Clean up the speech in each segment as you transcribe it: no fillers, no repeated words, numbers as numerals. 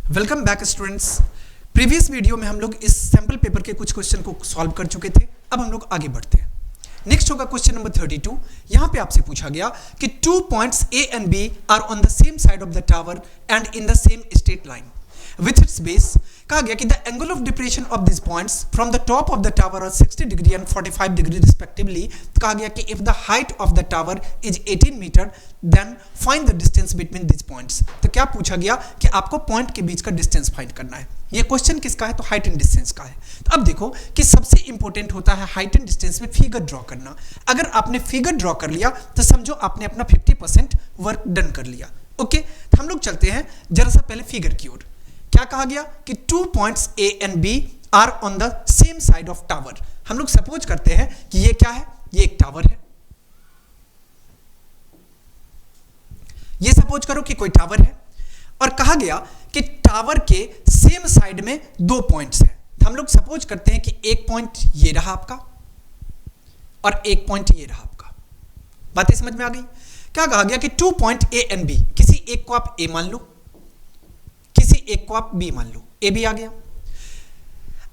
Welcome back students. Previous video में हम लोग इस सैंपल पेपर के कुछ क्वेश्चन को सॉल्व कर चुके थे। अब हम लोग आगे बढ़ते हैं। नेक्स्ट होगा क्वेश्चन नंबर 32। यहाँ पे आपसे पूछा गया कि 2 points A and B are on the same side of the tower and in the same straight line with its base. कहा गया कि the angle of depression of this points from the top of the tower are 60 degree and 45 degree respectively. कहा गया कि if the height of the tower is 18 metre then find the distance between this points. तो क्या पूछा गया कि आपको point के बीच का डिस्टेंस फाइंड करना है। ये क्वेश्चन किसका है? तो हाइट एंड डिस्टेंस का है। तो अब देखो कि सबसे इंपॉर्टेंट होता है हाइट एंड डिस्टेंस में फिगर ड्रॉ करना। अगर आपने फिगर ड्रॉ कर लिया तो समझो आपने अपना 50% वर्क डन कर लिया। ओके, तो हम लोग चलते हैं जरा सा पहले फिगर की ओर। क्या कहा गया कि 2 points A and B are on the same side of tower. हम लोग सपोज करते हैं कि ये क्या है? ये एक टावर है। ये सपोज करो कि कोई टावर है और कहा गया कि टावर के सेम साइड में 2 पॉइंट्स हैं। हम लोग सपोज करते हैं कि एक पॉइंट ये रहा आपका और एक पॉइंट ये रहा आपका। बातें समझ में आ गई? क्या कहा गया कि 2 point A and B, किसी एक को आप A मान लो, किसी एक को आप B मान लो। A भी आ गया।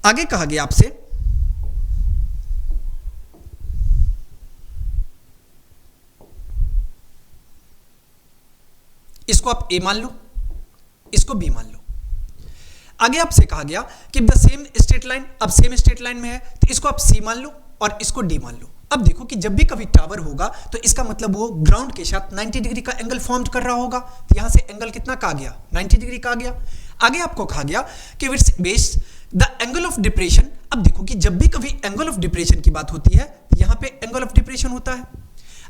आगे कहा गया आपसे इसको आप A मान लो, इसको B मान लो। आगे आपसे कहा गया कि द सेम स्ट्रेट लाइन, अब सेम स्ट्रेट लाइन में है तो इसको आप C मान लो और इसको D मान लो। अब देखो कि जब भी कभी टावर होगा तो इसका मतलब वो ग्राउंड के साथ 90 डिग्री का एंगल फॉर्म कर रहा होगा। तो यहां से एंगल कितना का आ गया? 90 डिग्री का आ गया। आगे आपको कहा गया कि with base the angle of depression. अब देखो कि जब भी कभी एंगल ऑफ डिप्रेशन की बात होती है तो यहां पे एंगल ऑफ डिप्रेशन होता है।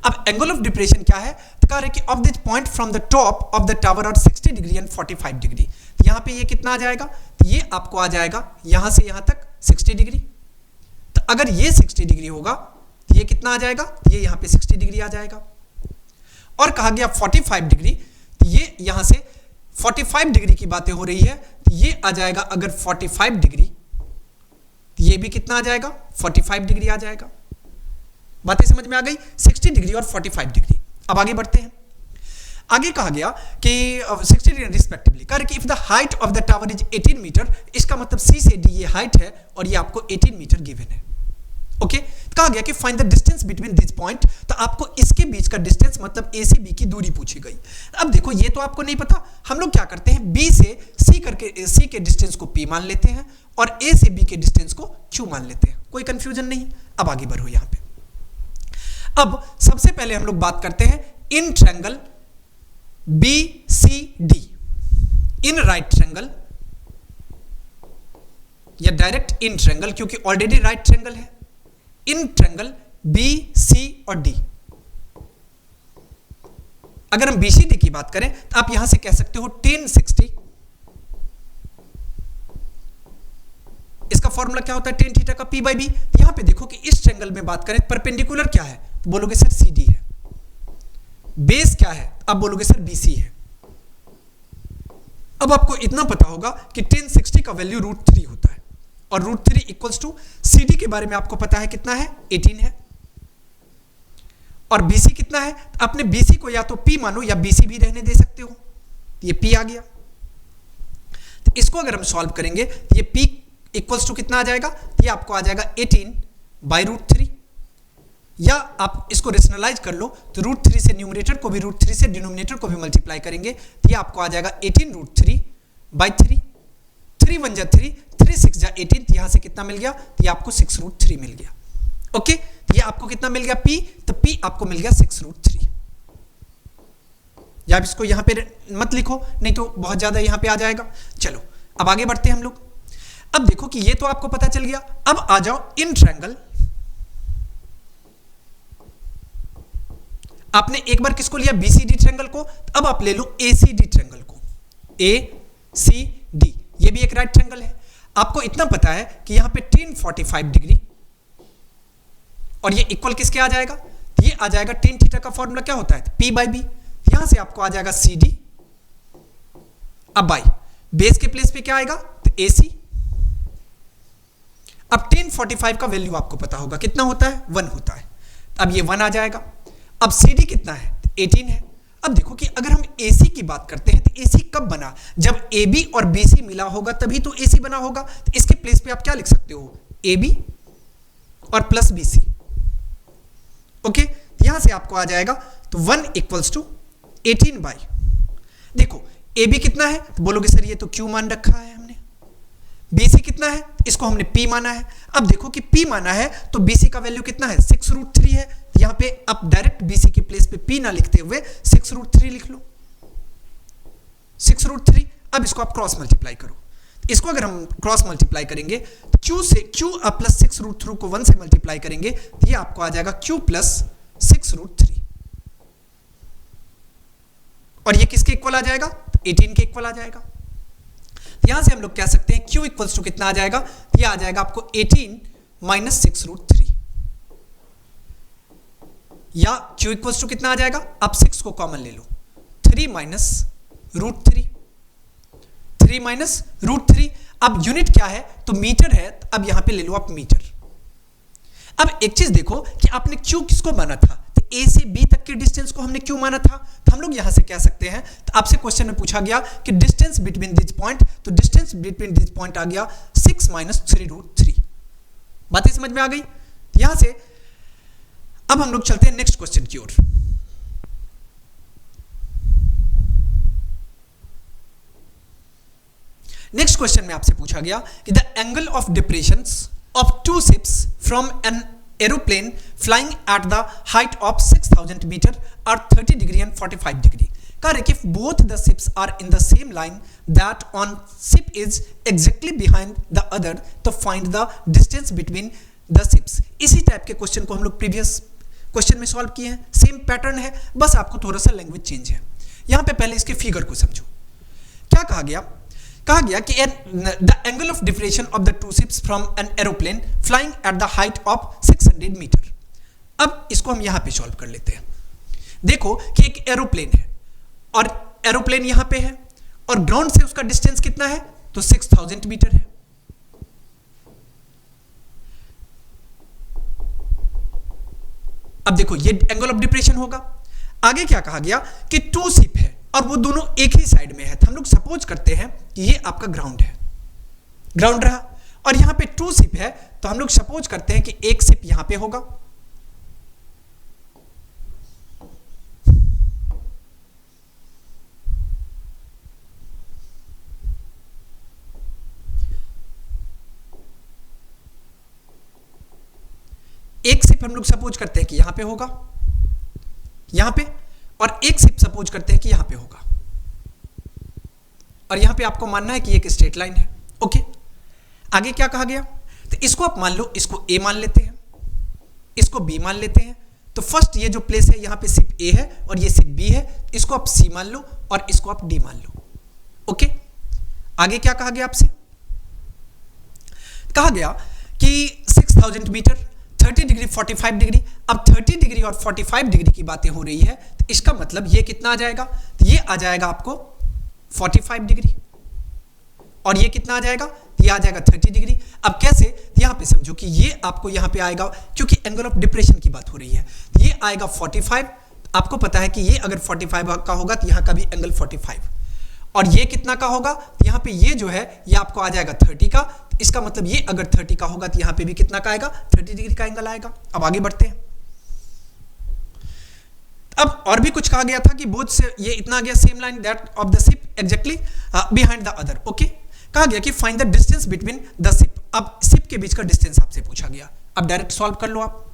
अब एंगल ऑफ डिप्रेशन क्या है? तो कह रहे कि of this point from the top of the tower are 60 degree and 45 degree. तो यहां पे ये कितना आ जाएगा? तो ये आपको आ जाएगा यहां से यहां तक 60 डिग्री। तो अगर ये 60 डिग्री होगा तो ये कितना आ जाएगा? तो ये यहां पे 60 डिग्री आ जाएगा। और कहा गया 45 डिग्री, तो ये यहां से 45 डिग्री की बातें हो रही है तो ये आ जाएगा अगर 45 डिग्री तो ये भी कितना आ जाएगा? 45 डिग्री आ जाएगा। बातें समझ में आ गई? 60 डिग्री और 45 डिग्री। अब आगे बढ़ते हैं। आगे कहा गया कि 60 डिग्री रिस्पेक्टिवली। कह रहे कि if the height of the tower is 18 metre, इसका मतलब C से D ये हाइट है और ये आपको 18 मीटर गिवन है। ओके, कहा गया कि find the distance between this point. तो आपको इसके बीच का डिस्टेंस मतलब A से B की दूरी पूछी गई। अब देखो ये तो आपको नहीं पता, हम लोग क्या करते हैं B से C के डिस्टेंस को P मान लेते हैं और A से B के डिस्टेंस को Q मान लेते हैं। कोई कंफ्यूजन नहीं। अब आगे बढ़ो यहां पे। अब सबसे पहले हम लोग बात करते हैं in triangle BCD, in right triangle या डायरेक्ट इन ट्रायंगल, क्योंकि ऑलरेडी राइट ट्रायंगल है। इन ट्रायंगल BC और D। अगर हम BCD की बात करें तो आप यहां से कह सकते हो tan 60। इसका फॉर्मूला क्या होता है? tan थीटा का P/B। यहां पे देखो कि इस ट्रायंगल में बात करें परपेंडिकुलर क्या है तो बोलोगे सर CD है। बेस क्या है? अब बोलोगे सर BC है। अब आपको इतना पता होगा कि tan 60 का वैल्यू √3 होता है और √3 इक्वल्स टू CD के बारे में आपको पता है कितना है? 18 है। और BC कितना है? अपने BC को या तो P मानो या BC भी रहने दे सकते हो। ये P आ गया। तो इसको अगर हम सॉल्व करेंगे तो ये P इक्वल्स टू कितना आ जाएगा? तो ये आपको आ जाएगा 18/√3। या आप इसको रेशनलाइज कर लो तो √3 से न्यूमरेटर को भी √3 से डिनोमिनेटर को भी मल्टीप्लाई करेंगे तो ये आपको आ जाएगा 18√3/3। 3 1 जा 3, 3 6 जा 18। यहां से कितना मिल गया? तो ये आपको 6√3 मिल गया। ओके, तो ये आपको कितना मिल गया? P। तो P आपको मिल गया 6√3। या आप इसको यहां पे मत लिखो, नहीं तो बहुत ज्यादा यहां पे आ जाएगा। चलो अब आगे बढ़ते हैं हम लोग। अब देखो कि ये तो आपको पता चल गया। अब आ जाओ इन ट्रायंगल। आपने एक बार किसको लिया? BCD ट्रायंगल को। अब आप ले लो ACD ट्रायंगल को। ACD ये भी एक राइट ट्रायंगल है। आपको इतना पता है कि यहां पे tan 45 डिग्री और ये इक्वल किसके आ जाएगा? ये आ जाएगा tan थीटा का फॉर्मूला क्या होता है? P/B। यहां से आपको आ जाएगा CD। अब बाई बेस के प्लेस पे क्या आएगा? तो AC। अब tan 45 का वैल्यू आपको पता होगा कितना होता है? 1 होता है। अब ये 1 आ जाएगा। अब CD कितना है? 18 है। अब देखो कि अगर हम AC की बात करते हैं तो AC कब बना, जब AB और BC मिला होगा तभी तो AC बना होगा। तो इसके प्लेस पे आप क्या लिख सकते हो, AB और प्लस BC। ओके, यहां से आपको आ जाएगा तो 1 इक्वल्स टू 18 बाई, देखो AB कितना है तो बोलोगे सर ये तो Q मान रखा है हमने, BC कितना है इसको हमने P माना है। अब देखो कि P माना है तो BC का वैल्यू कितना है 6√3 है, यहां पे आप डायरेक्ट BC के प्लेस पे P ना लिखते हुए 6√3 लिख लो, 6√3। अब इसको आप क्रॉस मल्टीप्लाई करो, इसको अगर हम क्रॉस मल्टीप्लाई करेंगे तो Q से Q प्लस 6√3 को 1 से मल्टीप्लाई करेंगे तो ये आपको आ जाएगा Q प्लस 6√3, और ये किसके इक्वल आ जाएगा 18 के इक्वल आ जाएगा। तो यहां से हम लोग कह सकते हैं Q इक्वल्स टू कितना आ जाएगा, तो ये आ जाएगा आपको 18 माइनस 6√3, या Q इक्वल्स टू कितना आ जाएगा, आप 6 को कॉमन ले लो, 3 माइनस √3, 3 माइनस √3। अब यूनिट क्या है तो मीटर है, तो अब यहां पे ले लो आप मीटर। अब एक चीज देखो कि आपने Q किसको माना था, तो A से B तक के डिस्टेंस को हमने Q माना था, तो हम लोग यहां से कह सकते हैं, तो आपसे क्वेश्चन में पूछा गया कि डिस्टेंस बिटवीन दिस पॉइंट, तो डिस्टेंस बिटवीन दिस पॉइंट आ गया 6 माइनस 3√3। बातें समझ में आ गई। यहां से अब हम लोग चलते हैं नेक्स्ट क्वेश्चन की ओर। नेक्स्ट क्वेश्चन में आपसे पूछा गया कि the angle of depression of two ships from an aeroplane flying at the height of 6000 metre are 30 degree and 45 degree. Correct, if both the ships are in the same line, that on ship is exactly behind the other, तो find the distance between the ships। इसी type के question को हम लोग previous question में solve किए हैं, same pattern है, बस आपको थोड़ा सा लैंग्वेज चेंज है। यहां पे पहले इसके फिगर को समझो। क्या कहा गया, कहा गया कि the angle of differentiation of the two ships from an aeroplane flying at the height of 600 metre. अब इसको हम यहां पे सॉल्व कर लेते हैं। देखो कि एक एरोप्लेन है और एरोप्लेन यहां पे है और ग्राउंड से उसका डिस्टेंस कितना है तो 6000 मीटर है। अब देखो ये एंगल ऑफ डिप्रेशन होगा। आगे क्या कहा गया कि टू शिप है और वो दोनों एक ही साइड में है, तो हम लोग सपोज करते हैं कि ये आपका ग्राउंड है, ग्राउंड रहा, और यहां पे टू शिप है तो हम लोग सपोज करते हैं कि एक शिप यहां पे होगा, एक शिप हम लोग सपोज करते हैं कि यहां पे होगा, यहां पे, और एक शिप सपोज करते हैं कि यहां पे होगा, और यहां पे आपको मानना है कि एक स्ट्रेट लाइन है। ओके, आगे क्या कहा गया, तो इसको आप मान लो, इसको ए मान लेते हैं, इसको बी मान लेते हैं। तो फर्स्ट ये जो प्लेस है यहां पे शिप ए है और ये शिप बी है, इसको आप सी मान लो और इसको आप डी मान लो। ओके, आगे क्या कहा गया आपसे, कहा गया कि 6000 मीटर 30 डिग्री 45 डिग्री। अब 30 डिग्री और 45 डिग्री की बातें हो रही है, तो इसका मतलब ये कितना आ जाएगा, तो ये आ जाएगा आपको 45 डिग्री, और ये कितना आ जाएगा, ये आ जाएगा 30 डिग्री। अब कैसे, यहां पे समझो कि ये आपको यहां पे आएगा, क्योंकि एंगल ऑफ डिप्रेशन की बात हो रही है, ये आएगा 45। आपको पता है कि ये अगर 45 का होगा तो यहां का भी एंगल 45, और ये कितना का होगा, यहां पे ये जो है ये आपको आ जाएगा 30 का। इसका मतलब ये अगर 30 का होगा तो यहां पे भी कितना का आएगा, 30 डिग्री का एंगल आएगा। अब आगे बढ़ते हैं। अब और भी कुछ कहा गया था कि बोथ से ये इतना आ गया, same line that of the ship exactly behind the other. Okay, कहा गया कि find the distance between the ship. अब शिप के बीच का डिस्टेंस आपसे पूछा गया, अब डायरेक्ट सॉल्व कर लो आप।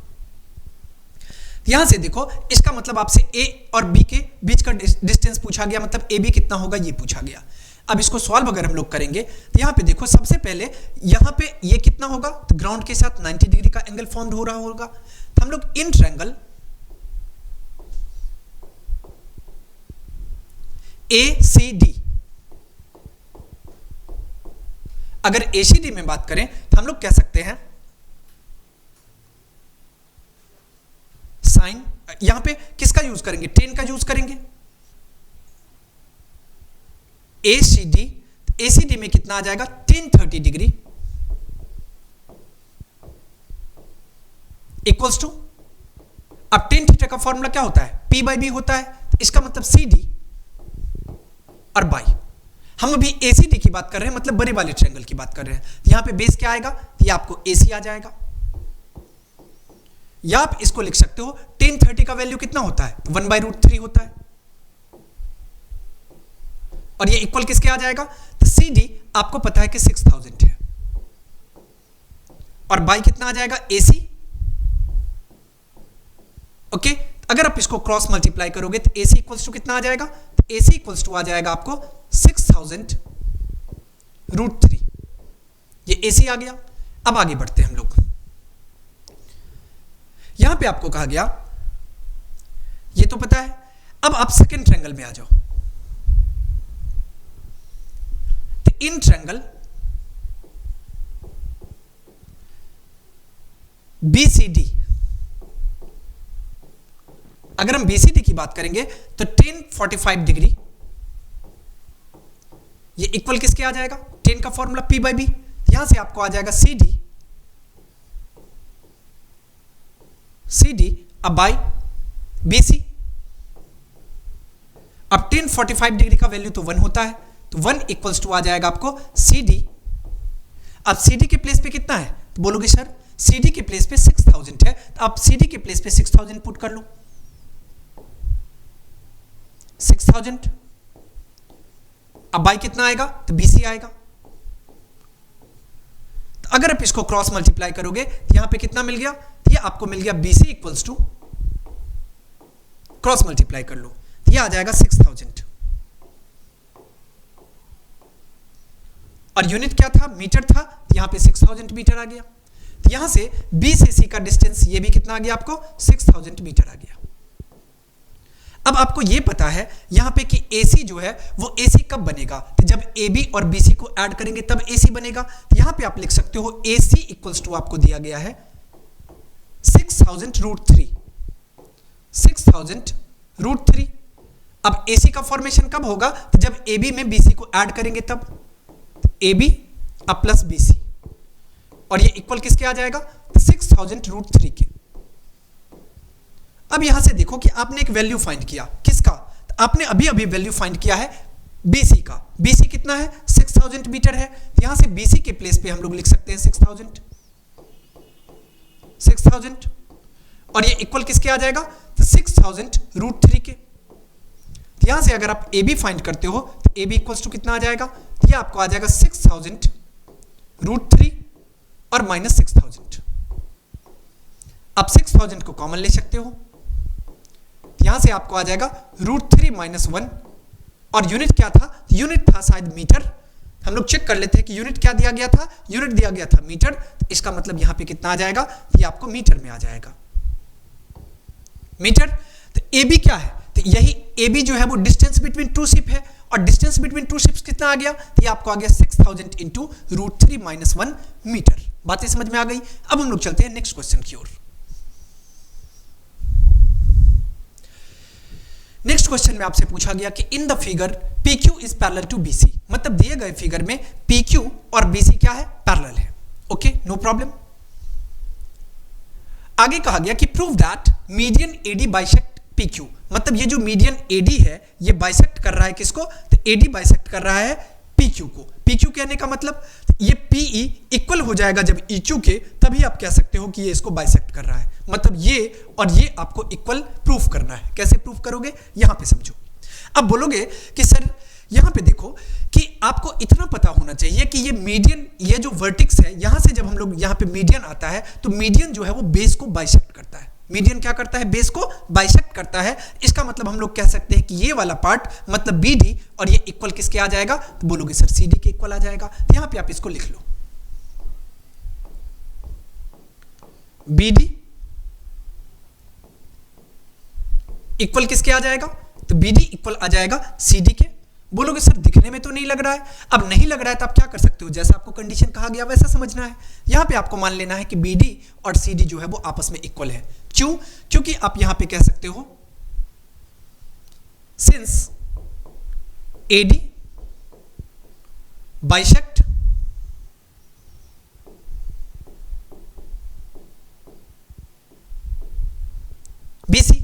यहां से देखो, इसका मतलब आपसे ए और बी के बीच का डिस्टेंस पूछा गया, मतलब ए बी कितना होगा ये पूछा गया। अब इसको सॉल्व अगर हम लोग करेंगे तो यहां पे देखो, सबसे पहले यहां पे ये कितना होगा, तो ग्राउंड के साथ 90 डिग्री का एंगल फॉर्म हो रहा होगा, तो हम लोग इन ट्रायंगल ACD, अगर ACD में बात करें तो हम लोग कह सकते हैं साइन, यहां पे किसका यूज करेंगे, टेन का यूज करेंगे। ACD में कितना आ जाएगा, 1030 डिग्री इक्वल्स टू, अब टेन थीटा का फॉर्मूला क्या होता है, P/B होता है। इसका मतलब सी डी और बाई। हम अभी एसीडी की बात कर रहे हैं, मतलब बड़े वाले ट्रायंगल की बात कर रहे हैं। यहां पे बेस क्या आएगा, ये आपको एसी आ जाएगा, या आप इसको लिख सकते हो tan 30 का वैल्यू कितना होता है, 1/√3 होता है, और ये इक्वल किसके आ जाएगा, तो सी डी आपको पता है कि 6000 है, और बाई कितना आ जाएगा, एसी। ओके, अगर आप इसको क्रॉस मल्टीप्लाई करोगे तो एसी इक्वल्स टू कितना आ जाएगा, तो एसी इक्वल्स टू आ जाएगा आपको 6000√3। ये एसी आ गया। अब आगे बढ़ते हैं हम लोग। यहां पे आपको कहा गया, ये तो पता है, अब आप सेकेंड ट्रायंगल में आ जाओ। तो इन ट्रायंगल बीसीडी, अगर हम बीसीडी की बात करेंगे तो tan 45 डिग्री, ये इक्वल किसके आ जाएगा, tan का फॉर्मूला P/B, यहां से आपको आ जाएगा CD अब बाई BC। अब tan 45 डिग्री का वैल्यू तो 1 होता है, तो 1 इक्वल्स टू आ जाएगा आपको CD। अब CD के प्लेस पे कितना है, तो बोलोगे सर CD के प्लेस पे 6000 है, तो आप CD के प्लेस पे 6000 पुट कर लो, 6000। अब बाई कितना आएगा, तो BC आएगा। तो अगर आप इसको क्रॉस मल्टीप्लाई करोगे तो यहां पे कितना मिल गया, तो ये आपको मिल गया BC equals to, cross multiply कर लो तो ये आ जाएगा 6000, और यूनिट क्या था, मीटर था, तो यहां पे 6000 मीटर आ गया। तो यहां से B से C का डिस्टेंस ये भी कितना आ गया आपको, 6000 मीटर आ गया। अब आपको ये पता है यहां पे कि AC जो है वो AC कब बनेगा, तो जब AB और BC को ऐड करेंगे तब AC बनेगा। तो यहां पे आप लिख सकते हो AC इक्वल्स टू आपको दिया गया है 6000√3, 6000√3। अब AC का फॉर्मेशन कब होगा, तो जब AB में BC को ऐड करेंगे तब, AB अब प्लस BC, और ये इक्वल किसके आ जाएगा, 6000√3 के। अब यहां से देखो कि आपने एक वैल्यू फाइंड किया, किसका, तो आपने अभी अभी वैल्यू फाइंड किया है BC का। BC कितना है, 6000 मीटर है, तो यहां से BC के प्लेस पे हम लोग लिख सकते हैं 6000, और ये इक्वल किसके आ जाएगा, तो 6000√3 के। तो यहां से अगर आप AB फाइंड करते हो तो AB इक्वल्स टू कितना आ जाएगा, तो ये आपको आ जाएगा 6000√3 और माइनस 6000। आप 6000 को कॉमन ले सकते हो, यहां से आपको आ जाएगा √3 - 1, और यूनिट क्या था, यूनिट था शायद मीटर। हम लोग चेक कर लेते हैं कि यूनिट क्या दिया गया था, यूनिट दिया गया था मीटर, तो इसका मतलब यहां पे कितना आ जाएगा, ये आपको मीटर में आ जाएगा, मीटर। तो AB क्या है, तो यही AB जो है वो डिस्टेंस बिटवीन टू शिप है, और डिस्टेंस बिटवीन टू शिप्स कितना आ गया, तो ये आपको आ गया 6000 × √3 - 1 मीटर। बातें समझ में आ गई। अब हम लोग चलते हैं नेक्स्ट क्वेश्चन की ओर। नेक्स्ट क्वेश्चन में आपसे पूछा गया कि in the figure PQ is parallel to BC, मतलब दिए गए फिगर में PQ और BC क्या है, पैरेलल है। Okay, no problem. आगे कहा गया कि prove that median AD bisect PQ, मतलब ये जो मीडियन AD है ये बाइसेक्ट कर रहा है किसको, तो AD बाइसेक्ट कर रहा है PQ को। PQ कहने का मतलब ये PE इक्वल हो जाएगा जब EQ के, तभी आप कह सकते हो कि ये इसको बाइसेक्ट कर रहा है, मतलब ये और ये आपको इक्वल प्रूफ करना है। कैसे प्रूफ करोगे, यहां पे समझो। अब बोलोगे कि सर यहां पे देखो कि आपको इतना पता होना चाहिए कि ये मीडियन, ये जो वर्टिक्स है, यहां से जब हम लोग यहां पे मीडियन आता है तो मीडियन जो है वो बेस को बाइसेक्ट करता है। मीडियन क्या करता है, बेस को बाइसेक्ट करता है। इसका मतलब हम लोग कह सकते हैं कि ये वाला पार्ट मतलब BD, और ये इक्वल किसके आ जाएगा, तो बोलोगे सर CD के इक्वल आ जाएगा। तो यहां पे आप इसको लिख लो, BD इक्वल किसके आ जाएगा, तो BD इक्वल आ जाएगा CD के। बोलोगे सर दिखने में तो नहीं लग रहा है। अब नहीं लग रहा है तो आप क्या कर सकते हो, जैसा आपको कंडीशन कहा गया वैसा समझना है। यहां पे आपको मान लेना है कि BD और CD जो है वो आपस में इक्वल है। क्यों, क्योंकि आप यहां पे कह सकते हो since AD bisect BC,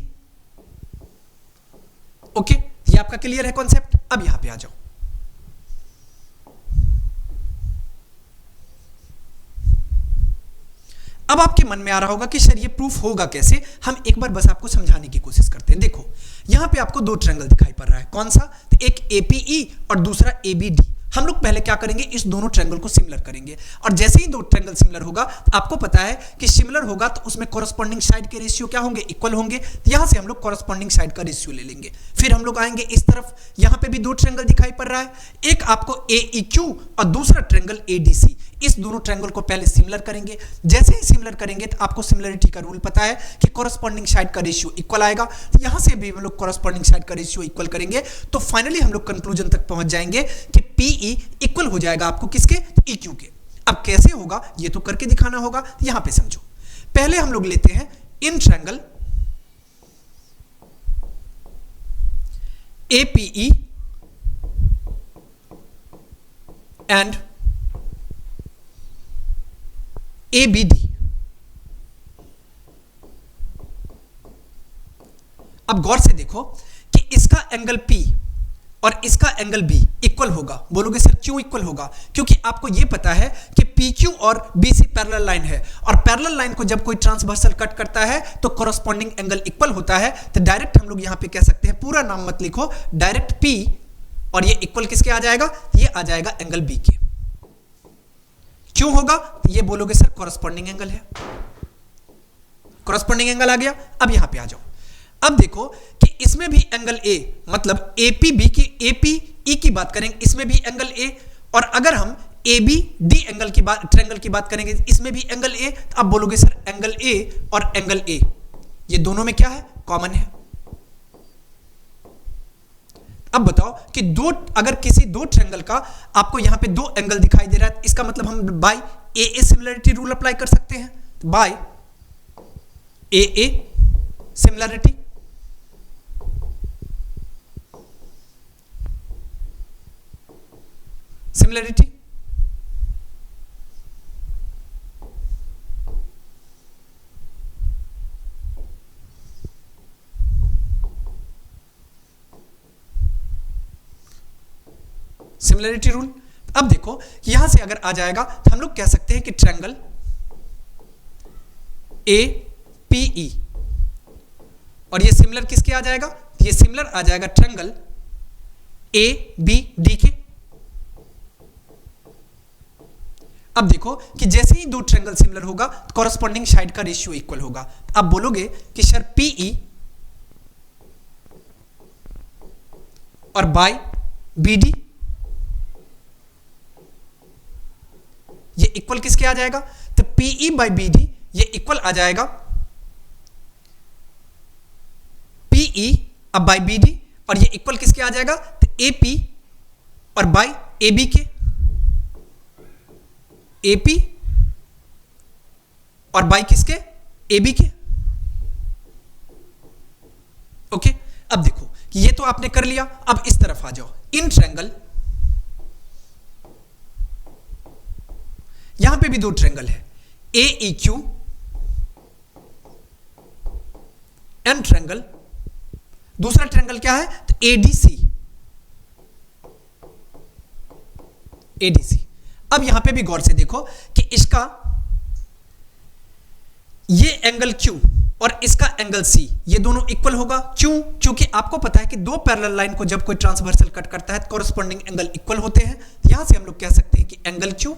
clear है कॉन्सेप्ट? अब यहां पे आ जाओ। अब आपके मन में आ रहा होगा कि सर ये प्रूफ होगा कैसे? हम एक बार बस आपको समझाने की कोशिश करते हैं। देखो यहां पे आपको दो ट्रायंगल दिखाई पड़ रहा है, कौन सा? तो एक APE और दूसरा ABD। हम लोग पहले क्या करेंगे, इस दोनों ट्रायंगल को सिमिलर करेंगे, और जैसे ही दो ट्रायंगल सिमिलर होगा, आपको पता है कि सिमिलर होगा तो उसमें कॉरस्पॉन्डिंग साइड के रेशियो क्या होंगे, इक्वल होंगे। तो यहां से हम लोग कॉरस्पॉन्डिंग साइड का रेशियो ले लेंगे। फिर हम लोग आएंगे इस तरफ, यहां पे भी दो ट्रायंगल दिखाई पड़ रहा है, एक आपको AEQ और दूसरा ट्रायंगल ADC। इस दोनों ट्रायंगल को पहले सिमिलर करेंगे। जैसे ही सिमिलर करेंगे तो आपको सिमिलरिटी का रूल पता है कि कॉरस्पॉन्डिंग साइड का रेशियो इक्वल आएगा। तो यहां से भी हम लोग कॉरस्पॉन्डिंग साइड का रेशियो इक्वल करेंगे, तो फाइनली हम लोग कंक्लूजन तक पहुंच जाएंगे कि PE इक्वल हो जाएगा आपको किसके? EQ के। अब कैसे होगा ये तो करके दिखाना होगा, यहां पे समझो। पहले हम लोग लेते हैं in triangle APE and ABD। अब गौर से देखो कि इसका एंगल P और इसका एंगल B इक्वल होगा। बोलोगे सर क्यों इक्वल होगा? क्योंकि आपको यह पता है कि PQ और BC पैरेलल लाइन है, और पैरेलल लाइन को जब कोई ट्रांसवर्सल कट करता है तो कॉरस्पॉन्डिंग एंगल इक्वल होता है। तो डायरेक्ट हम लोग यहां पे कह सकते हैं, पूरा नाम मत लिखो, डायरेक्ट P और ये इक्वल किसके आ जाएगा? ये आ जाएगा एंगल B के। क्यों होगा? तो ये बोलोगे सर कॉरस्पॉन्डिंग एंगल है, कॉरस्पॉन्डिंग एंगल आ गया। अब यहां पे आ जाओ। अब देखो कि इसमें भी एंगल A, मतलब APB की APE की बात करेंगे, इसमें भी एंगल A, और अगर हम ABD एंगल की बात, ट्रायंगल की बात करेंगे, इसमें भी एंगल A। तो अब बोलोगे सर एंगल A और एंगल A ये दोनों में क्या है? कॉमन है। अब बताओ कि अगर किसी दो ट्रायंगल का आपको यहां पे दो एंगल दिखाई दे रहा है, इसका मतलब हम बाय AA सिमिलरिटी रूल अप्लाई कर सकते हैं। By AA similarity, similarity similarity rule. अब देखो कि यहां से अगर आ जाएगा तो हम लोग कह सकते हैं कि ट्रायंगल APE, और ये सिमिलर किसके आ जाएगा? ये सिमिलर आ जाएगा ट्रायंगल ABD के। अब देखो कि जैसे ही दो ट्रायंगल सिमिलर होगा तो कॉरस्पॉन्डिंग साइड का रेशियो इक्वल होगा। अब बोलोगे कि सर PE और बाय BD ये इक्वल किसके आ जाएगा? तो PE बाय BD ये इक्वल आ जाएगा PE अब बाय BD, और ये इक्वल किसके आ जाएगा? तो AP और बाय AB के। AP और बाय किसके? AB के। ओके, अब देखो ये तो आपने कर लिया। अब इस तरफ आ जाओ, इन ट्रायंगल, यहां पे भी दो ट्रायंगल है, AEQ एंड ट्रायंगल, दूसरा ट्रायंगल क्या है? तो ADC। ADC। अब यहां पे भी गौर से देखो कि इसका ये एंगल Q और इसका एंगल C ये दोनों इक्वल होगा। क्यों? क्योंकि आपको पता है कि दो पैरेलल लाइन को जब कोई ट्रांसवर्सल कट करता है तो कॉरस्पॉन्डिंग एंगल इक्वल होते हैं। यहां से हम लोग कह सकते हैं कि एंगल Q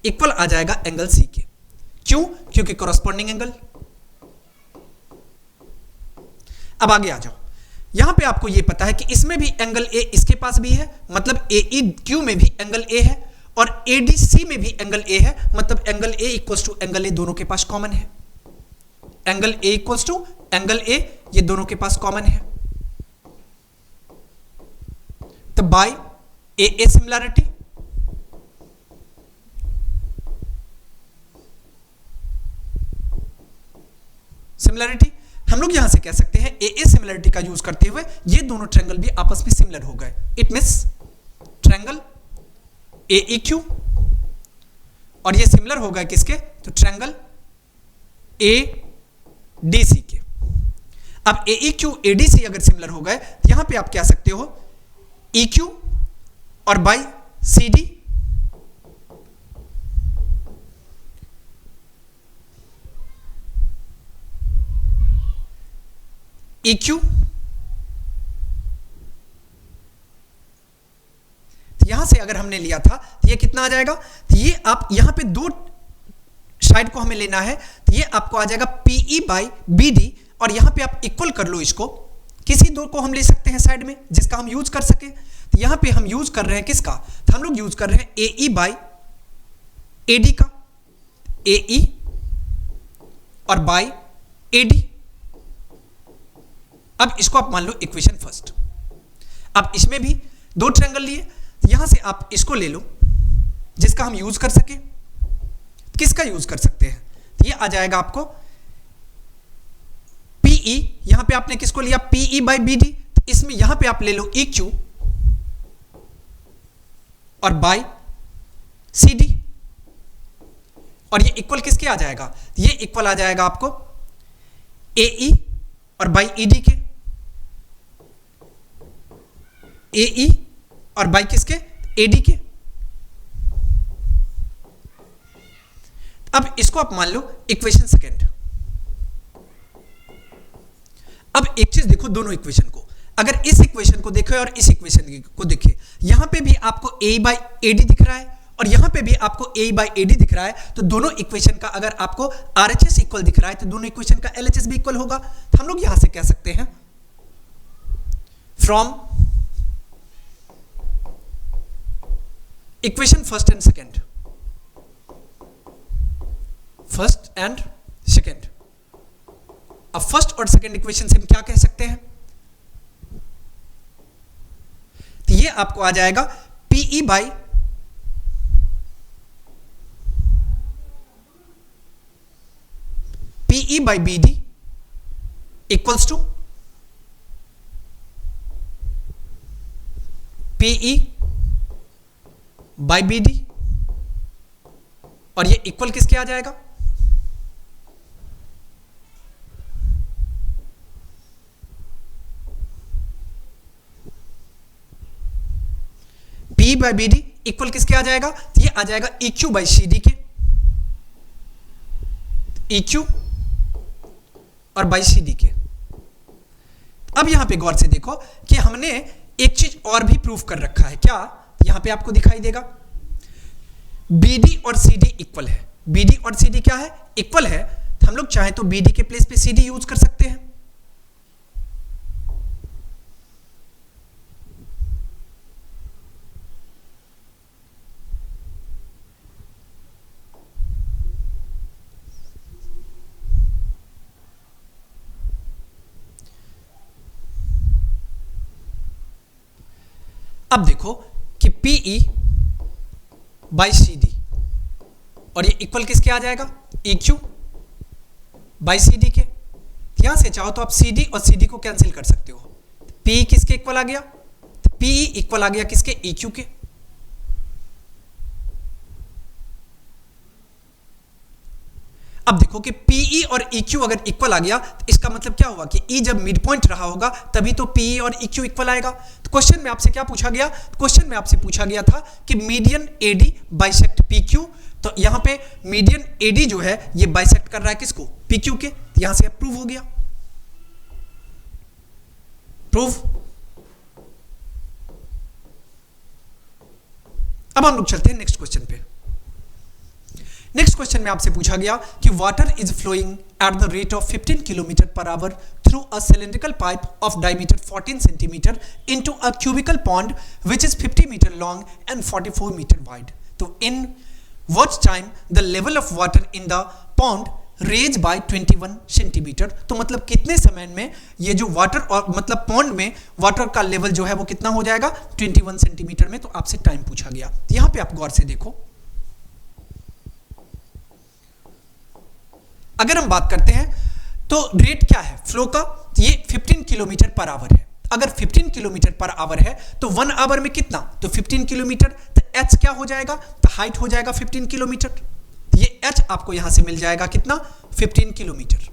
इक्वल आ जाएगा एंगल C के। क्यों? क्योंकि कॉरस्पॉन्डिंग एंगल। अब आगे आ जाओ, यहां पे आपको यह पता है कि इसमें भी एंगल A इसके पास भी है, मतलब AEQ में भी एंगल A है, और ADC में भी एंगल A है, मतलब angle A equals to angle A दोनों के पास कॉमन है। Angle A equals to angle A ये दोनों के पास कॉमन है। तो बाय AA सिमिलरिटी, सिमिलरिटी हम लोग यहां से कह सकते हैं AA सिमिलरिटी का यूज करते हुए ये दोनों ट्रायंगल भी आपस में सिमिलर हो गए। इट मींस ट्रायंगल AEQ और ये सिमिलर हो गए किसके? तो ट्रायंगल ADC के। अब AEQ ADC अगर सिमिलर हो गए तो यहां पे आप कह सकते हो EQ और बाई CD EQ, यहां से अगर हमने लिया था तो ये कितना आ जाएगा, तो ये आप यहां पे दो साइड को हमें लेना है, तो ये आपको आ जाएगा PE बाई BD, और यहां पे आप इक्वल कर लो इसको, किसी दो को हम ले सकते हैं साइड में जिसका हम यूज कर सके। तो यहां पे हम यूज कर रहे हैं किसका, तो हम लोग यूज कर रहे हैं AE बाई AD का, AE और बाई AD। अब इसको आप मान लो इक्वेशन फर्स्ट। अब इसमें भी दो ट्रायंगल लिए, यहां से आप इसको ले लो जिसका हम यूज कर सके। किसका यूज कर सकते हैं, तो ये आ जाएगा आपको PE, यहां पे आपने किसको लिया PE बाई BD, तो इसमें यहां पे आप ले लो EQ और बाई CD, और ये इक्वल किसके आ जाएगा, ये इक्वल आ जाएगा आपको AE और बाई ED के, AE और बाई किसके AD के। अब इसको आप मान लो इक्वेशन सेकेंड। अब एक चीज देखो दोनों इक्वेशन को, अगर इस इक्वेशन को देखे और इस इक्वेशन को देखे, यहां पे भी आपको AE बाई AD दिख रहा है और यहां पे भी आपको AE बाई AD दिख रहा है, तो दोनों इक्वेशन का अगर आपको RHS इक्वल दिख रहा है तो दोनों इक्वेशन का LHS भी इक्वल होगा। तो हम लोग यहां से कह सकते हैं from equation first and second, first and second. अब फर्स्ट और सेकेंड इक्वेशन से हम क्या कह सकते हैं, तो ये आपको आ जाएगा PE by BD equals to PE by BD, और ये इक्वल किसके आ जाएगा, PE बाई BD इक्वल किसके आ जाएगा, तो ये आ जाएगा EQ बाई CD के, EQ और बाई CD के। अब यहां पे गौर से देखो कि हमने एक चीज और भी प्रूफ कर रखा है, क्या, यहां पे आपको दिखाई देगा BD और CD इक्वल है। BD और CD क्या है, इक्वल है, तो हम लोग चाहे तो BD के प्लेस पे CD यूज कर सकते हैं। अब देखो कि PE बाई CD, और ये इक्वल किसके आ जाएगा, EQ बाई CD के। यहां से चाहो तो आप CD और CD को कैंसिल कर सकते हो, PE किसके इक्वल आ गया, PE इक्वल आ गया किसके, EQ के। अब देखो कि PE और EQ अगर इक्वल आ गया तो इसका मतलब क्या हुआ कि E जब मिड पॉइंट रहा होगा तभी तो PE और EQ इक्वल आएगा। तो क्वेश्चन में आपसे क्या पूछा गया, क्वेश्चन में आपसे पूछा गया था कि मीडियन AD बाइसेक्ट PQ, तो यहां पे मीडियन AD जो है ये बाइसेक्ट कर रहा है किसको, PQ के। यहां से प्रूव हो गया, प्रूव। अब हम लोग चलते हैं नेक्स्ट क्वेश्चन पे। नेक्स्ट क्वेश्चन में आपसे पूछा गया कि water is flowing at the rate of 15 kilometre per hour through a cylindrical pipe of diameter 14 centimetre into a cubical pond which is 50 metre long and 44 metre wide. तो in what time the level of water in the pond raise by 21 centimetre. तो मतलब कितने समय में ये जो water और मतलब पॉन्ड में वाटर का लेवल जो है वो कितना हो जाएगा, 21 सेंटीमीटर में। तो आपसे टाइम पूछा गया, यहां पे आप गौर से देखो, अगर हम बात करते हैं तो रेट क्या है फ्लो का, ये 15 किलोमीटर पर आवर है। अगर 15 किलोमीटर पर आवर है तो 1 आवर में कितना, तो 15 किलोमीटर, तो h क्या हो जाएगा, तो हाइट हो जाएगा 15 किलोमीटर। तो ये h आपको यहां से मिल जाएगा कितना, 15 किलोमीटर।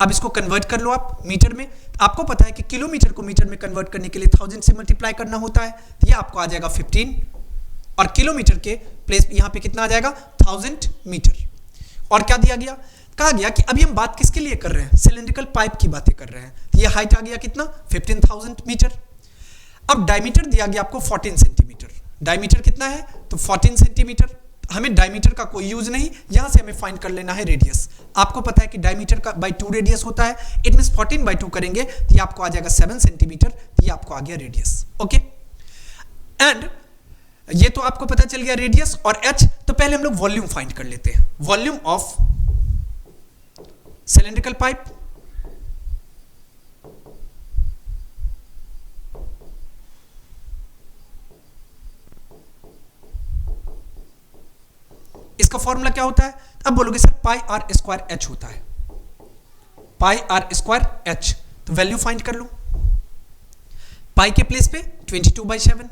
अब इसको कन्वर्ट कर लो आप मीटर में। आपको पता है कि किलोमीटर को मीटर में कन्वर्ट करने के लिए 1000 से मल्टीप्लाई करना होता है, तो ये आपको आ जाएगा 15, और किलोमीटर के प्लेस यहाँ पे कितना आ जाएगा 1000 मीटर। और क्या दिया गया, कहा गया कि अभी हम बात किसके लिए कर रहे हैं, सिलिंड्रिकल पाइप की बातें कर रहे हैं। तो ये हाइट आ गया कितना 15000 मीटर। अब डायमीटर दिया गया आपको 14 सेंटीमीटर। डायमीटर कितना है, तो 14 सेंटीमीटर। हमें डायमीटर का कोई यूज नहीं, यहां से हमें फाइंड कर लेना है रेडियस। आपको पता है कि डायमीटर का बाई 2 रेडियस होता है, इट मींस 14/2 करेंगे तो ये आपको आ जाएगा 7 सेंटीमीटर। तो ये आपको आ गया रेडियस। ओके, एंड ये तो आपको पता चल गया रेडियस और एच। तो पहले हम लोग वॉल्यूम फाइंड कर लेते हैं, वॉल्यूम ऑफ सिलिंड्रिकल पाइप। इसका फॉर्मूला क्या होता है, अब बोलोगे sir pi r square H होता है, पाई आर स्क्वायर एच। तो वैल्यू फाइंड कर लो, पाई के प्लेस पे 22/7,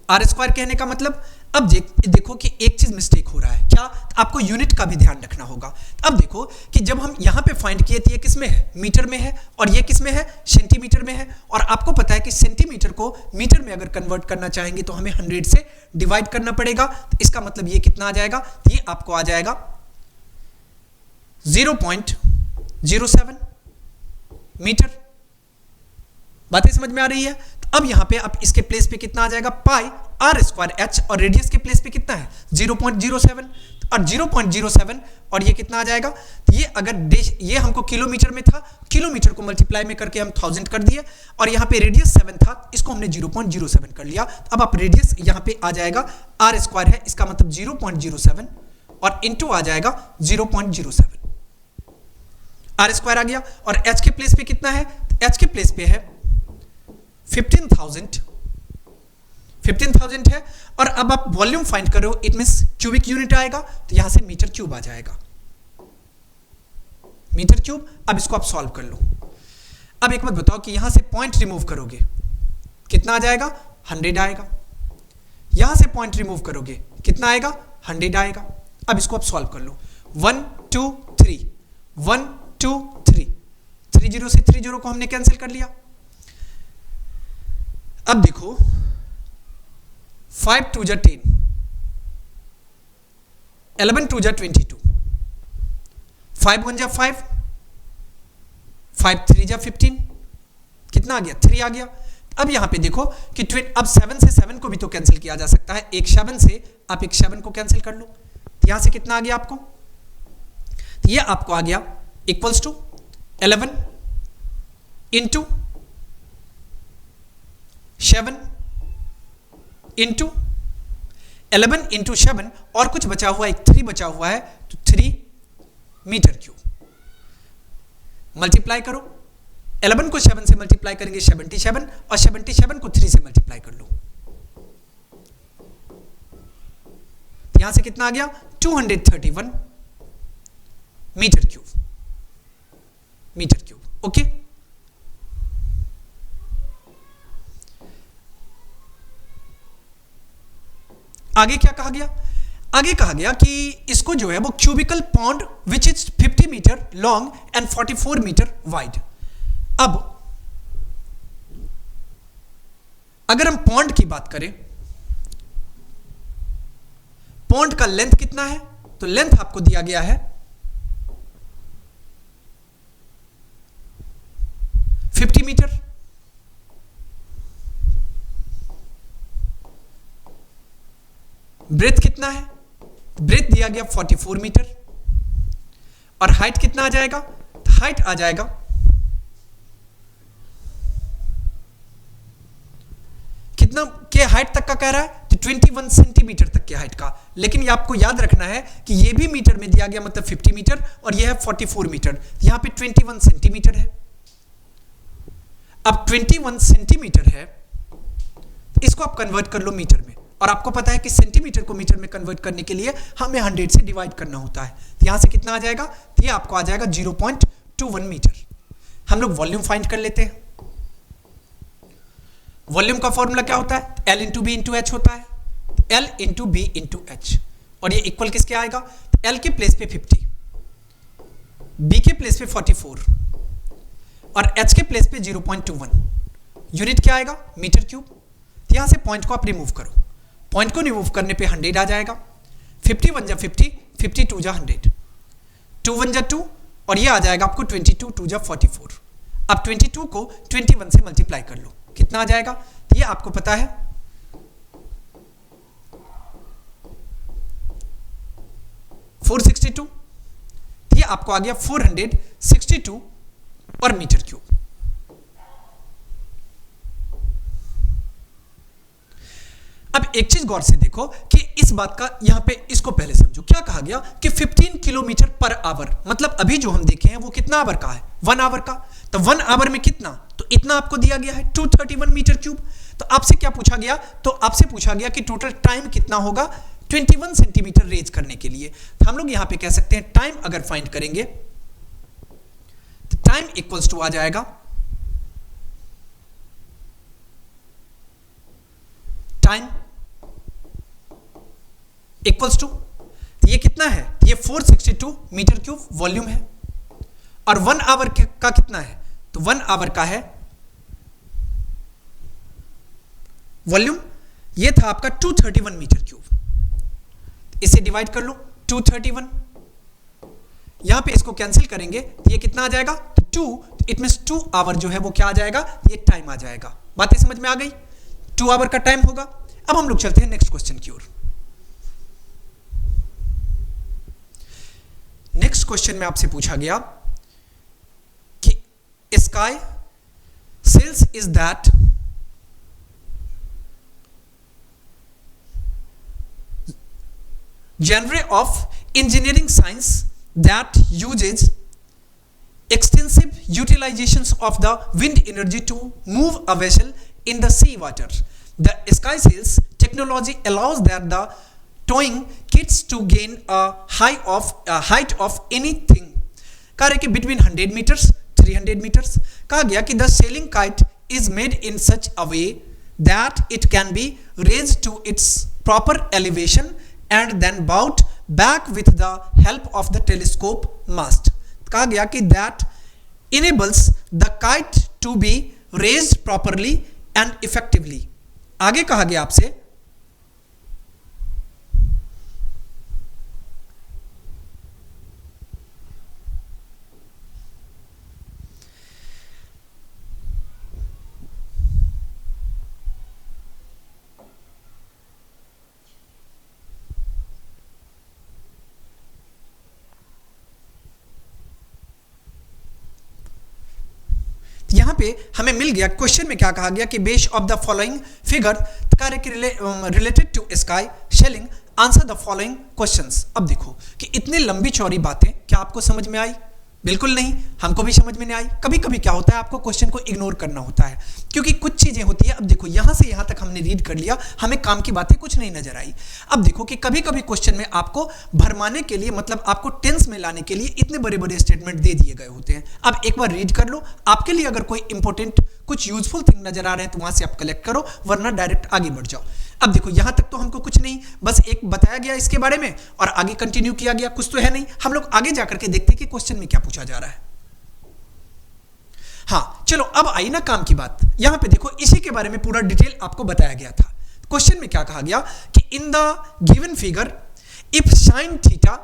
आर स्क्वायर कहने का मतलब, अब देखो कि एक चीज मिस्टेक हो रहा है क्या, आपको यूनिट का भी ध्यान रखना होगा। अब देखो कि जब हम यहां पे फाइंड किए थे, ये किस में है, मीटर में है, और ये किस में है, सेंटीमीटर में है। और आपको पता है कि सेंटीमीटर को मीटर में अगर कन्वर्ट करना चाहेंगे तो हमें 100 से डिवाइड करना पड़ेगा। तो इसका मतलब ये कितना आ जाएगा, ये आपको आ जाएगा 0.07 मीटर। बातें समझ में आ रही है। तो अब यहां पे आप इसके प्लेस पे कितना आ जाएगा, पाई आर स्क्वायर एच, और रेडियस के प्लेस पे कितना है 0.07, और 0.07 और ये कितना आ जाएगा, तो ये अगर ये हमको किलोमीटर में था, किलोमीटर को मल्टीप्लाई में करके हम 1000 कर दिए, और यहाँ पे रेडियस 7 था, इसको हमने 0.07 कर लिया। अब आप रेडियस यहाँ पे आ जाएगा आर स्क्वायर है, इसका मतलब 0.07 और इंटू आ जाएगा 0.07, आर स्क्वायर आ गया। और एच के प्लेस पे कितना है, एच के प्लेस पे है 15,000 है। और अब आप वॉल्यूम फाइंड करो, इट मींस क्यूबिक यूनिट आएगा, तो यहां से मीटर क्यूब आ जाएगा, मीटर क्यूब। अब इसको आप सॉल्व कर लो। अब एक बात बताओ कि यहां से पॉइंट रिमूव करोगे कितना आ जाएगा, 100 आएगा। यहां से पॉइंट रिमूव करोगे कितना आएगा, 100 आएगा। अब इसको आप सॉल्व कर लो, 1 2 3 1 2 3, 30 से 30 को हमने कैंसिल कर लिया। अब देखो 5 2 जा 10, 11 2 जा 22, 5 1 जा 5, 5 3 जा 15, कितना आ गया, 3 आ गया। अब यहां पे देखो कि अब 7 से 7 को भी तो कैंसिल किया जा सकता है, एक 7 से आप एक 7 को कैंसिल कर लो। तो यहां से कितना आ गया आपको, तो ये आपको आ गया equals to 11 into 7 into 11 into 7, और कुछ बचा हुआ है, एक 3 बचा हुआ है, तो 3 मीटर क्यूब। मल्टीप्लाई करो, 11 को 7 से मल्टीप्लाई करेंगे 77, और 77 को 3 से मल्टीप्लाई कर लो। यहां से कितना आ गया, 231 metre cube, metre cube. Okay, आगे क्या कहा गया, आगे कहा गया कि इसको जो है वो cubical pond which is 50 metre long and 44 metre wide. अब अगर हम पॉन्ड की बात करें, पॉन्ड का लेंथ कितना है, तो लेंथ आपको दिया गया है 50 मीटर। ब्रेथ कितना है, ब्रेथ दिया गया 44 मीटर, और हाइट कितना आ जाएगा, हाइट आ जाएगा कितना के हाइट तक का कह रहा है, तो 21 सेंटीमीटर तक के हाइट का। लेकिन ये आपको याद रखना है कि ये भी मीटर में दिया गया, मतलब 50 मीटर, और ये है 44 मीटर, यहां पे 21 सेंटीमीटर है। अब 21 सेंटीमीटर है, इसको आप कन्वर्ट कर लो मीटर में, और आपको पता है कि सेंटीमीटर को मीटर में कन्वर्ट करने के लिए हमें 100 से डिवाइड करना होता है। तो यहां से कितना आ जाएगा, तो ये आपको आ जाएगा 0.21 मीटर। हम लोग वॉल्यूम फाइंड कर लेते हैं। वॉल्यूम का फॉर्मूला क्या होता है, L into B into H होता है, L into B into H, और ये इक्वल किसके आएगा, L के प्लेस पे 50, बी के प्लेस पे 44 और एच के प्लेस पे 0.21, यूनिट क्या आएगा? Metre cube. तो यहां से पॉइंट को आप रिमूव करो, पॉइंट को रिमूव करने पे 100 आ जाएगा, 51 जा 50, 52 जा 100, 2 1 जा 2 और ये आ जाएगा आपको 22 2 जा 44। अब 22 को 21 से मल्टीप्लाई कर लो, कितना आ जाएगा? तो ये आपको पता है 462, ये आपको आ गया 462 और मीटर क्यूब। अब एक चीज गौर से देखो कि इस बात का यहां पे इसको पहले समझो, क्या कहा गया कि 15 किलोमीटर पर आवर, मतलब अभी जो हम देखे हैं वो कितना आवर का है? 1 आवर का। तो 1 आवर में कितना? तो इतना आपको दिया गया है 231 मीटर क्यूब। तो आपसे क्या पूछा गया? तो आपसे पूछा गया कि टोटल टाइम कितना होगा 21 सेंटीमीटर रेज करने के लिए। तो हम लोग यहां पे कह सकते हैं टाइम अगर फाइंड करेंगे तो टाइम इक्वल्स टू आ जाएगा टाइम इक्वल्स टू, ये कितना है? ये 462 मीटर क्यूब वॉल्यूम है और 1 आवर का कितना है? तो 1 आवर का है वॉल्यूम, ये था आपका 231 मीटर क्यूब। इसे डिवाइड कर लो 231, यहां पे इसको कैंसिल करेंगे तो ये कितना आ जाएगा? तो 2, इट मींस 2 आवर जो है वो क्या आ जाएगा? ये टाइम आ जाएगा। बातें समझ में आ गई? 2 आवर का टाइम होगा। अब हम लोग चलते हैं नेक्स्ट क्वेश्चन की ओर। नेक्स्ट क्वेश्चन में आपसे पूछा गया कि sky sails is that genre of engineering science that uses extensive utilizations of the wind energy to move a vessel in the sea water. The sky sails technology allows that the towing kits to gain a height of anything कहा रहे कि between 100 meters 300 meters। कहा गया कि the sailing kite is made in such a way that it can be raised to its proper elevation and then brought back with the help of the telescope mast। कहा गया कि that enables the kite to be raised properly and effectively। आगे कहा गया आपसे यहां पे हमें मिल गया, क्वेश्चन में क्या कहा गया कि base of the following figure related to sky shelling answer the following questions. अब देखो कि इतनी लंबी चौड़ी बातें क्या आपको समझ में आई? बिल्कुल नहीं, हमको भी समझ में नहीं आई। कभी कभी क्या होता है आपको क्वेश्चन को इग्नोर करना होता है क्योंकि कुछ चीजें होती है। अब देखो यहां से यहां तक हमने रीड कर लिया, हमें काम की बातें कुछ नहीं नजर आई। अब देखो कि कभी कभी क्वेश्चन में आपको भरमाने के लिए, मतलब आपको टेंस में लाने के लिए इतने बड़े बड़े स्टेटमेंट दे दिए गए होते हैं। अब एक बार रीड कर लो, आपके लिए अगर कोई इंपॉर्टेंट कुछ यूजफुल थिंग नजर आ रहे हैं तो वहां से आप कलेक्ट करो, वरना डायरेक्ट आगे बढ़ जाओ। अब देखो यहां तक तो हमको कुछ नहीं, बस एक बताया गया इसके बारे में और आगे कंटिन्यू किया गया, कुछ तो है नहीं। हम लोग आगे जाकर के देखते हैं कि क्वेश्चन में क्या पूछा जा रहा है। हाँ चलो अब आई ना काम की बात। यहां पे देखो इसी के बारे में पूरा डिटेल आपको बताया गया था। क्वेश्चन में क्या कहा गया कि in the given figure if sine theta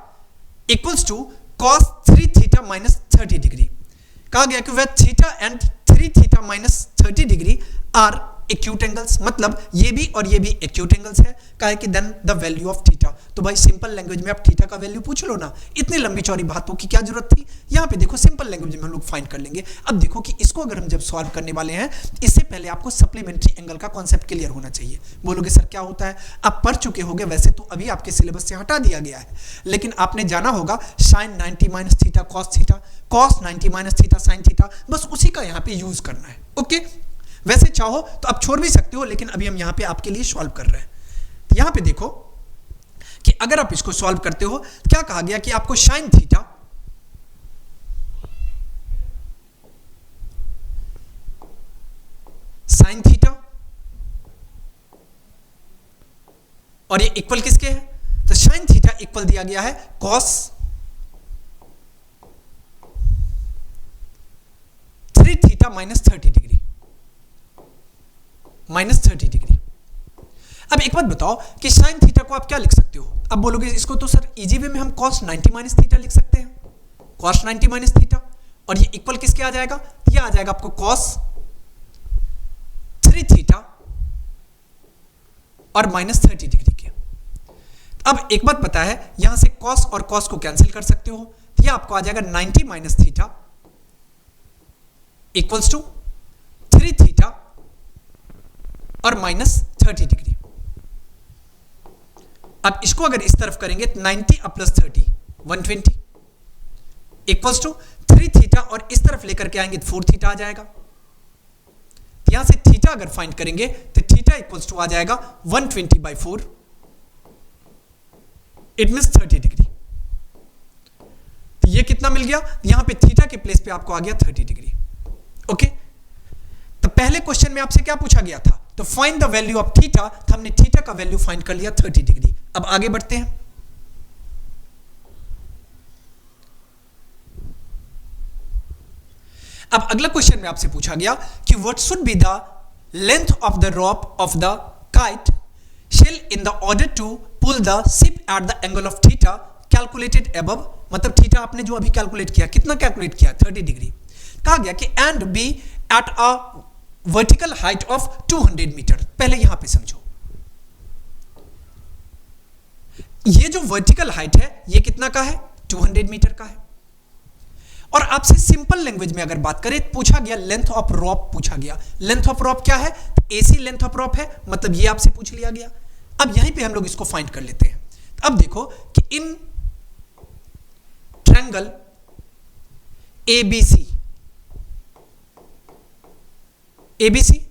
equals to cos 3 theta minus 30 degree, कहा गया कि वह theta and 3 theta minus 30 degree are acute angles, मतलब ये भी और ये भी एक्यूट एंगल्स है। कहा है कि then the value of theta. तो भाई सिंपल लैंग्वेज में आप थीटा का वैल्यू पूछ लो ना, इतनी लंबी चौड़ी बातों की क्या जरूरत थी? यहाँ पे देखो सिंपल लैंग्वेज में हम लोग फाइंड कर लेंगे। अब देखो कि इसको अगर हम जब सॉल्व करने वाले हैं, इससे पहले आपको सप्लीमेंट्री एंगल का कॉन्सेप्ट क्लियर होना चाहिए। बोलोगे सर क्या होता है? आप पढ़ चुके होंगे, वैसे तो अभी आपके सिलेबस से हटा दिया गया है, लेकिन आपने जाना होगा sine 90 minus theta cos theta, cos 90 minus theta sine theta, बस उसी का यहाँ पे यूज करना है। ओके, वैसे चाहो तो आप छोड़ भी सकते हो, लेकिन अभी हम यहां पे आपके लिए सॉल्व कर रहे हैं। तो यहां पे देखो कि अगर आप इसको सॉल्व करते हो, क्या कहा गया कि आपको साइन थीटा और ये इक्वल किसके है? तो साइन थीटा इक्वल दिया गया है cos minus 30 degree, minus 30 degree. अब एक बात बताओ कि साइन थीटा को आप क्या लिख सकते हो? अब बोलोगे इसको तो सर इजी वे में हम cos 90 माइनस थीटा लिख सकते हैं, cos 90 माइनस थीटा, और ये इक्वल किसके आ जाएगा? ये आ जाएगा आपको cos 3 थीटा और माइनस 30 डिग्री के। अब एक बात पता है, यहां से cos और cos को कैंसिल कर सकते हो, तो ये आपको आ जाएगा 90 minus theta equals to 3 theta और माइनस 30 डिग्री। अब इसको अगर इस तरफ करेंगे तो 90 और प्लस 30 120 इक्वल्स टू 3 थीटा, और इस तरफ लेकर के आएंगे तो 4 थीटा आ जाएगा। यहां से थीटा अगर फाइंड करेंगे तो थीटा इक्वल्स टू आ जाएगा 120/4, इट मींस 30 डिग्री। तो ये कितना मिल गया? यहां पे थीटा के प्लेस पे आपको आ गया 30 डिग्री। ओके, तो पहले क्वेश्चन में आपसे क्या पूछा गया था? तो find the value of theta, तो हमने थीटा का वैल्यू फाइंड कर लिया 30 डिग्री। अब आगे बढ़ते हैं। अब अगला क्वेश्चन में आपसे पूछा गया कि what should be the length of the rope of the kite shell in the order to pull the ship at the angle of theta calculated above. मतलब थीटा आपने जो अभी कैलकुलेट किया, कितना कैलकुलेट किया? 30 डिग्री। कहा गया कि and be at a vertical height of 200 metre. पहले यहां पे समझो, ये जो वर्टिकल हाइट है ये कितना का है? 200 मीटर का है। और आपसे सिंपल लैंग्वेज में अगर बात करें, पूछा गया लेंथ ऑफ रॉप पूछा गया। लेंथ ऑफ रॉप क्या है? एसी लेंथ ऑफ रॉप है, मतलब ये आपसे पूछ लिया गया। अब यहीं पे हम लोग इसको फाइंड कर लेते हैं। अब देखो कि इन ट्रायंगल एबीसी, एबीसी,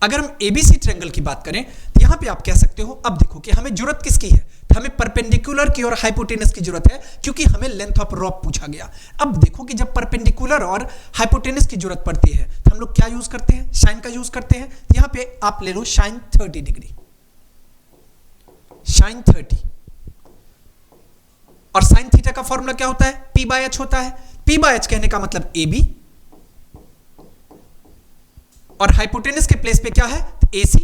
अगर हम एबीसी ट्रायंगल की बात करें तो यहां पे आप कह सकते हो, अब देखो कि हमें जरूरत किसकी है? तो हमें परपेंडिकुलर की और हाइपोटेनस की जरूरत है, क्योंकि हमें लेंथ ऑफ रॉप पूछा गया। अब देखो कि जब परपेंडिकुलर और हाइपोटेनस की जरूरत पड़ती है तो हम लोग क्या यूज करते हैं? साइन का यूज करते हैं। यहां पे आप ले लो साइन 30 डिग्री, साइन 30। और साइन थीटा का फॉर्मूला क्या होता है? P/H होता है। P/H कहने का मतलब AB, और हाइपोटेनस के प्लेस पे क्या है? AC।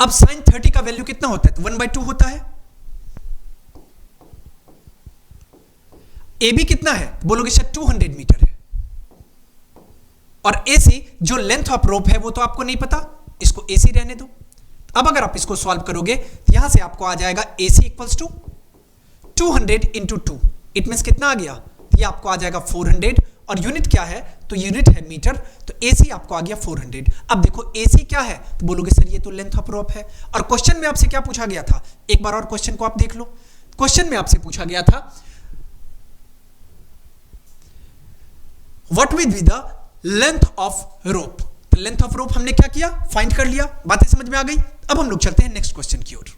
अब साइन 30 का वैल्यू कितना होता है? तो 1/2 होता है। AB कितना है? बोलोगे सर 200 मीटर है। और AC जो लेंथ ऑफ रोप है वो तो आपको नहीं पता, इसको AC रहने दो। अब अगर आप इसको सॉल्व करोगे तो यहां से आपको आ जाएगा AC equals to 200 into 2, it means कितना आ गया? ये आपको आ जाएगा 400, और यूनिट क्या है? तो यूनिट है मीटर, तो AC आपको आ गया 400। अब देखो AC क्या है? तो बोलोगे सर ये तो लेंथ ऑफ रोप है। और क्वेश्चन में आपसे क्या पूछा गया था? एक बार और क्वेश्चन को आप देख लो। क्वेश्चन में आपसे पूछा गया था what will be the length of rope. तो लेंथ ऑफ रोप हमने क्या किया? फाइंड कर लिया। बातें समझ में आ गई। अब हम लोग चलते हैं नेक्स्ट क्वेश्चन की ओर।